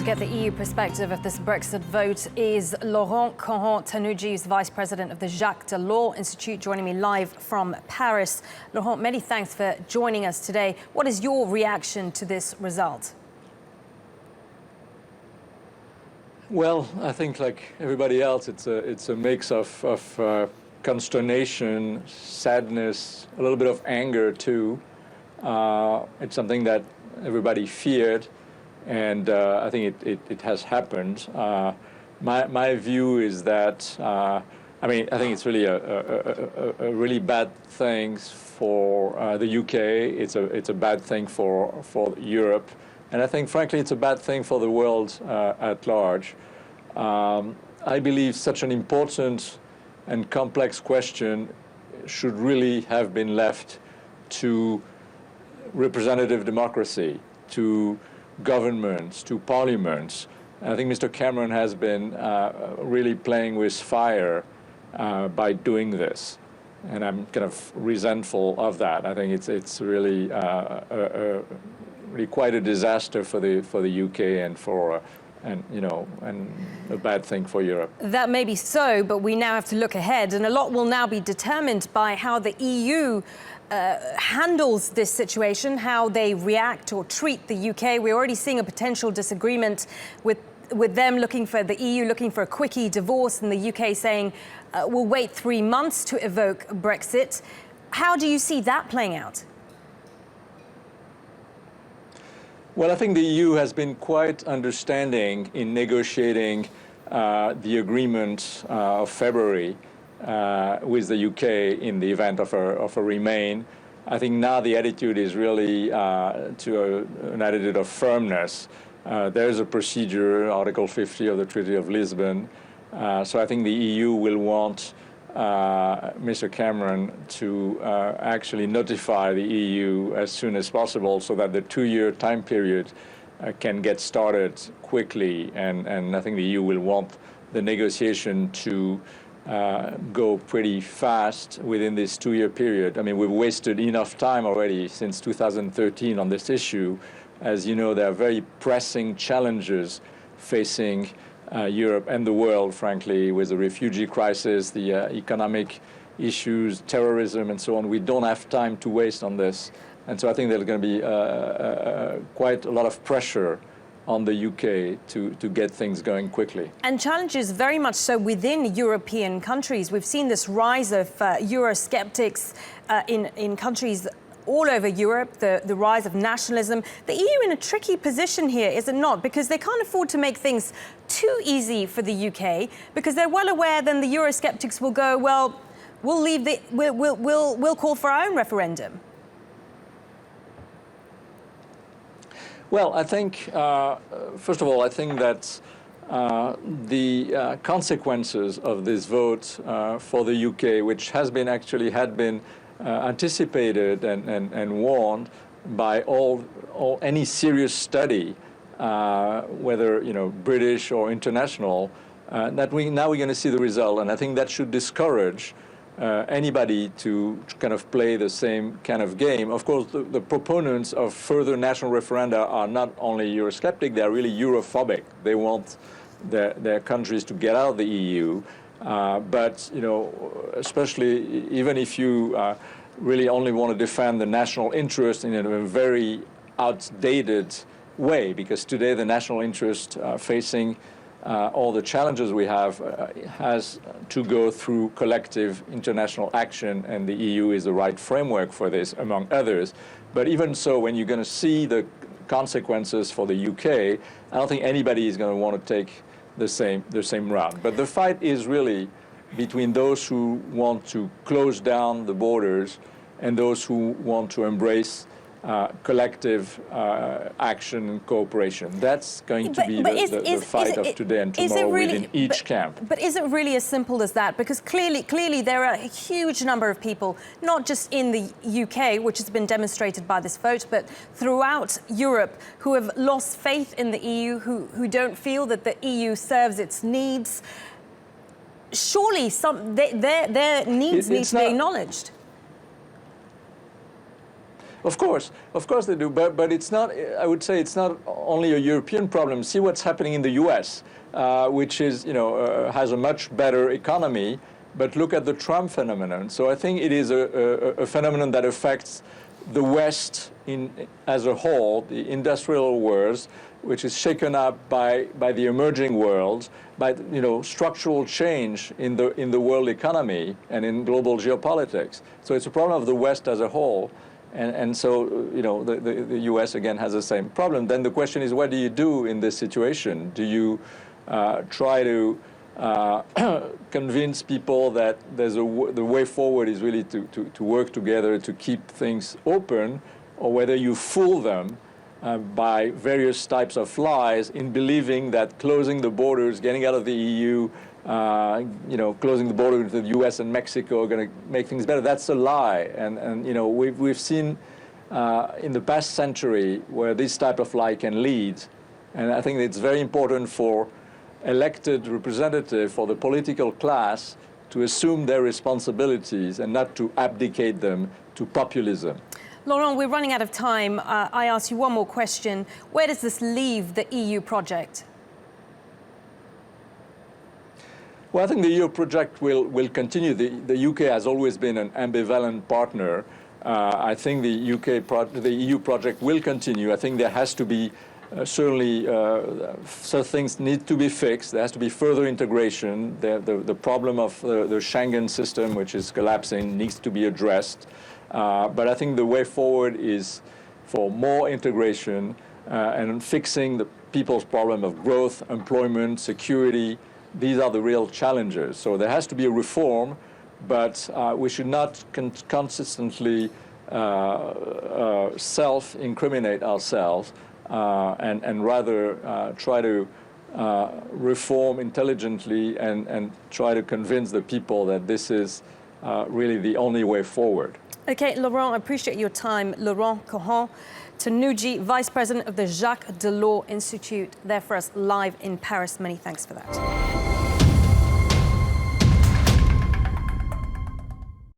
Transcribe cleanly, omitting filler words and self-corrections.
get the EU perspective of this Brexit vote is Laurent Cohen-Tanugi, who's Vice President of the Jacques Delors Institute, joining me live from Paris. Laurent, many thanks for joining us today. What is your reaction to this result? Well, I think like everybody else, it's a mix of consternation, sadness, a little bit of anger too. It's something that everybody feared, and I think it has happened. My view is that I think it's really a really bad thing for the UK. It's a bad thing for Europe, and I think frankly it's a bad thing for the world at large. I believe such an important and complex question should really have been left to representative democracy, to governments, to parliaments. And I think Mr. Cameron has been really playing with fire by doing this, and I'm kind of resentful of that. I think it's really really quite a disaster for the UK and a bad thing for Europe. That may be so, but we now have to look ahead, and a lot will now be determined by how the EU handles this situation, how they react or treat the UK. We're already seeing a potential disagreement with them the EU looking for a quickie divorce, and the UK saying we'll wait 3 months to evoke Brexit. How do you see that playing out? Well, I think the EU has been quite understanding in negotiating the agreement of February with the UK in the event of a remain. I think now the attitude is really an attitude of firmness. There's a procedure, Article 50 of the Treaty of Lisbon. So I think the EU will want Mr. Cameron to actually notify the EU as soon as possible so that the 2-year time period can get started quickly. And I think the EU will want the negotiation to go pretty fast within this 2-year period. I mean, we've wasted enough time already since 2013 on this issue. As you know, there are very pressing challenges facing Europe and the world, frankly, with the refugee crisis, the economic issues, terrorism, and so on. We don't have time to waste on this. And so I think there's going to be quite a lot of pressure on the UK to get things going quickly. And challenges very much so within European countries. We've seen this rise of Eurosceptics in countries all over Europe, the rise of nationalism. The EU in a tricky position here, is it not? Because they can't afford to make things too easy for the UK, because they're well aware then the Eurosceptics will go, well, we'll call for our own referendum. Well, I think, first of all, I think that the consequences of this vote for the UK, which had been anticipated and warned by any serious study, whether British or international, that now we're going to see the result, and I think that should discourage anybody to kind of play the same kind of game. Of course, the proponents of further national referenda are not only Eurosceptic; they are really Europhobic. They want their countries to get out of the EU. But especially even if you really only want to defend the national interest in a very outdated way, because today the national interest facing all the challenges we have has to go through collective international action, and the EU is the right framework for this, among others. But even so, when you're going to see the consequences for the UK, I don't think anybody is going to want to take the same route. But the fight is really between those who want to close down the borders and those who want to embrace collective action and cooperation. That's going to be the fight of today and tomorrow within each camp. But is it really as simple as that? Because clearly there are a huge number of people, not just in the UK, which has been demonstrated by this vote, but throughout Europe, who have lost faith in the EU, who don't feel that the EU serves its needs. Surely their needs need to be acknowledged. Of course they do, but it's not, I would say it's not only a European problem. See what's happening in the US, which is, has a much better economy, but look at the Trump phenomenon. So I think it is a phenomenon that affects the West as a whole, the industrial world, which is shaken up by the emerging world, by structural change in the world economy and in global geopolitics. So it's a problem of the West as a whole, and so the U.S. again has the same problem. Then the question is, what do you do in this situation? Do you try to convince people that the way forward is really to work together to keep things open, or whether you fool them by various types of lies in believing that closing the borders, getting out of the EU, closing the border to the US and Mexico are going to make things better. That's a lie. And we've seen in the past century where this type of lie can lead. And I think it's very important for elected representatives, for the political class, to assume their responsibilities and not to abdicate them to populism. Laurent, we're running out of time. I ask you one more question. Where does this leave the EU project? Well, I think the EU project will continue. The UK has always been an ambivalent partner. I think the EU project will continue. I think there has to be certainly some things need to be fixed. There has to be further integration. The problem of the Schengen system, which is collapsing, needs to be addressed. But I think the way forward is for more integration and fixing the people's problem of growth, employment, security. These are the real challenges. So there has to be a reform, but we should not consistently self-incriminate ourselves and rather try to reform intelligently and try to convince the people that this is really the only way forward. Okay, Laurent, I appreciate your time. Laurent Cohen-Tanugi, Vice President of the Jacques Delors Institute, there for us live in Paris. Many thanks for that.